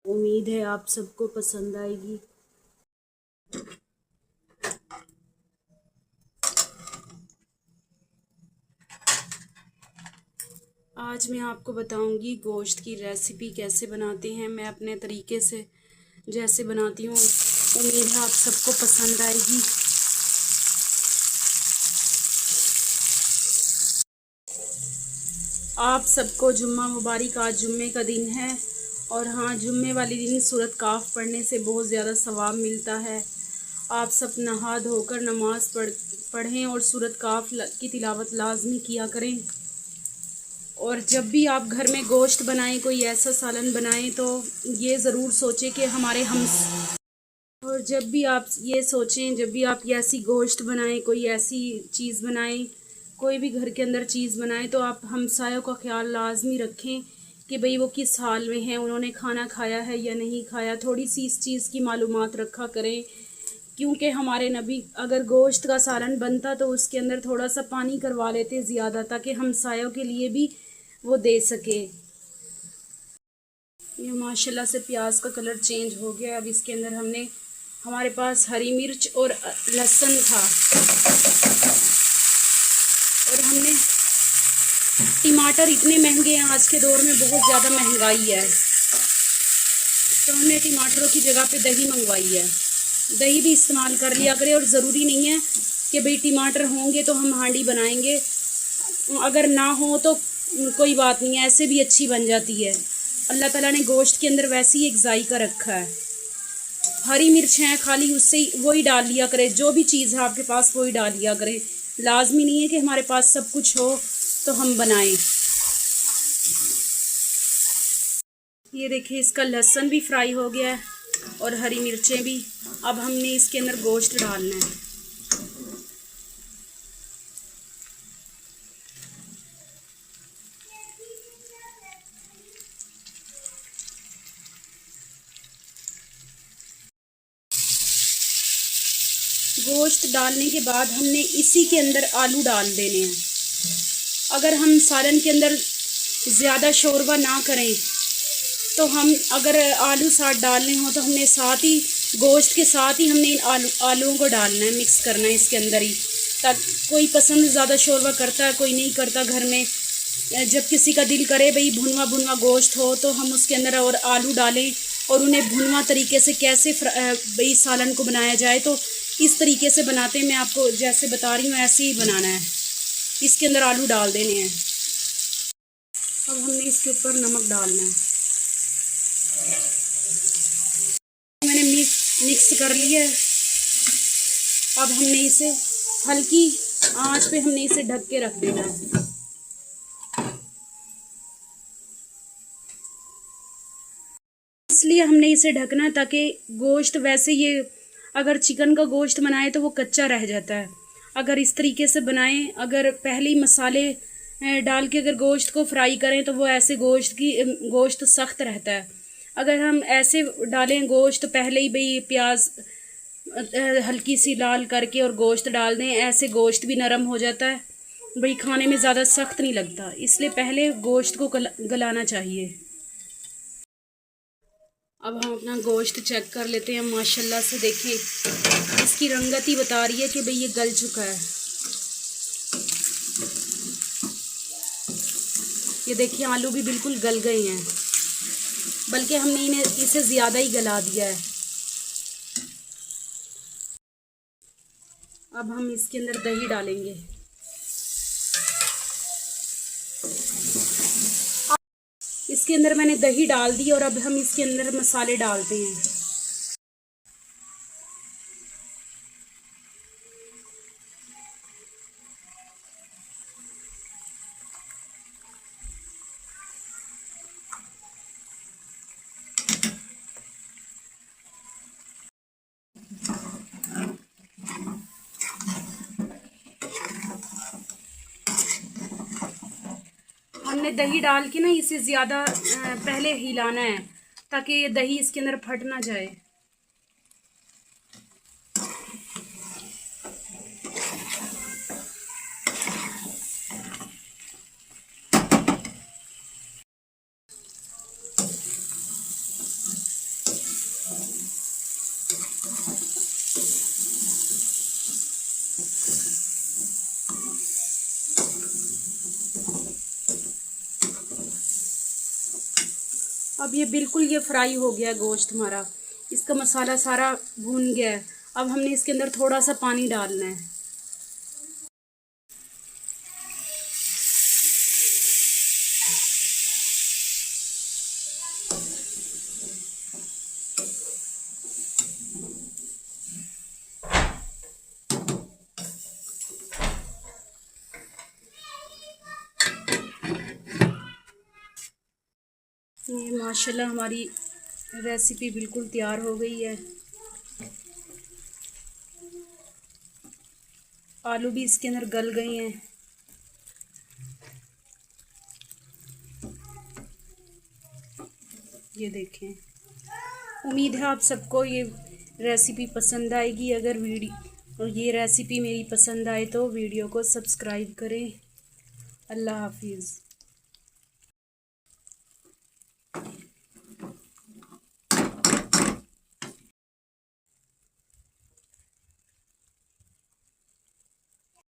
उम्मीद है आप सबको पसंद आएगी। आज मैं आपको बताऊंगी गोश्त की रेसिपी कैसे बनाते हैं। मैं अपने तरीके से जैसे बनाती हूँ, उम्मीद है आप सबको पसंद आएगी। आप सबको जुम्मा मुबारक। आज जुम्मे का दिन है और हाँ, जुम्मे वाले दिन सूरत काफ पढ़ने से बहुत ज़्यादा सवाब मिलता है। आप सब नहा धोकर नमाज पढ़ें और सूरत काफ की तिलावत लाजमी किया करें। और जब भी आप घर में गोश्त बनाएं, कोई ऐसा सालन बनाएं, तो ये ज़रूर सोचें कि हमारे हम और जब भी आप ये सोचें, जब भी आप ऐसी गोश्त बनाएं, कोई ऐसी चीज़ बनाएं, कोई भी घर के अंदर चीज़ बनाएं, तो आप हमसायों का ख्याल लाजमी रखें कि भाई वो किस हाल में हैं, उन्होंने खाना खाया है या नहीं खाया। थोड़ी सी इस चीज़ की मालूमात रखा करें, क्योंकि हमारे नबी अगर गोश्त का सालन बनता तो उसके अंदर थोड़ा सा पानी करवा लेते ज़्यादा, ताकि हमसायों के लिए भी वो दे सके। ये माशाल्लाह से प्याज का कलर चेंज हो गया। अब इसके अंदर हमारे पास हरी मिर्च और लहसुन था, और हमने टमाटर इतने महंगे हैं आज के दौर में, बहुत ज़्यादा महंगाई है, तो हमने टमाटरों की जगह पे दही मंगवाई है। दही भी इस्तेमाल कर लिया करें, और ज़रूरी नहीं है कि भाई टमाटर होंगे तो हम हांडी बनाएंगे, अगर ना हो तो कोई बात नहीं है, ऐसे भी अच्छी बन जाती है। अल्लाह ताला ने गोश्त के अंदर वैसे ही एक जायका रखा है। हरी मिर्च है, खाली उससे वही डाल लिया करें। जो भी चीज़ है आपके पास वही डाल लिया करें। लाजमी नहीं है कि हमारे पास सब कुछ हो तो हम बनाएं। ये देखिए, इसका लहसुन भी फ्राई हो गया है और हरी मिर्चें भी। अब हमने इसके अंदर गोश्त डालना है। गोश्त डालने के बाद हमने इसी के अंदर आलू डाल देने हैं। अगर हम सालन के अंदर ज़्यादा शोरबा ना करें, तो हम अगर आलू साथ डालने हो तो हमने साथ ही गोश्त के साथ ही हमने इन आलूओं को डालना है, मिक्स करना है इसके अंदर ही। ताकि कोई पसंद ज़्यादा शोरबा करता है, कोई नहीं करता घर में। जब किसी का दिल करे भाई भुनवा भुनवा गोश्त हो, तो हम उसके अंदर और आलू डालें और उन्हें भुनवा तरीके से कैसे भाई सालन को बनाया जाए, तो इस तरीके से बनाते हैं। मैं आपको जैसे बता रही हूँ ऐसे ही बनाना है। इसके अंदर आलू डाल देने हैं। अब हमने इसके ऊपर नमक डालना है। मैंने मिक्स कर लिया है। अब हमने इसे हल्की आंच पे हमने इसे ढक के रख देना है। इसलिए हमने इसे ढकना है ताकि गोश्त, वैसे ये अगर चिकन का गोश्त बनाए तो वो कच्चा रह जाता है। अगर इस तरीके से बनाएं, अगर पहले ही मसाले डाल के अगर गोश्त को फ्राई करें, तो वो ऐसे गोश्त सख्त रहता है। अगर हम ऐसे डालें गोश्त पहले ही, भाई प्याज हल्की सी लाल करके और गोश्त डाल दें, ऐसे गोश्त भी नरम हो जाता है, भाई खाने में ज़्यादा सख्त नहीं लगता। इसलिए पहले गोश्त को गलाना चाहिए। अब हम अपना गोश्त चेक कर लेते हैं। माशाल्लाह से देखें, इसकी रंगत ही बता रही है कि भाई ये गल चुका है। ये देखिए, आलू भी बिल्कुल गल गए हैं, बल्कि हमने इसे ज़्यादा ही गला दिया है। अब हम इसके अंदर दही डालेंगे। इसके अंदर मैंने दही डाल दी और अब हम इसके अंदर मसाले डालते हैं। हमने दही डाल के ना इसे ज़्यादा पहले हिलाना है, ताकि ये दही इसके अंदर फट ना जाए। अब ये बिल्कुल ये फ्राई हो गया गोश्त हमारा, इसका मसाला सारा भून गया है। अब हमने इसके अंदर थोड़ा सा पानी डालना है। ये माशाल्लाह हमारी रेसिपी बिल्कुल तैयार हो गई है। आलू भी इसके अंदर गल गए हैं। ये देखें। उम्मीद है आप सबको ये रेसिपी पसंद आएगी। अगर ये रेसिपी मेरी पसंद आए तो वीडियो को सब्सक्राइब करें। अल्लाह हाफिज़।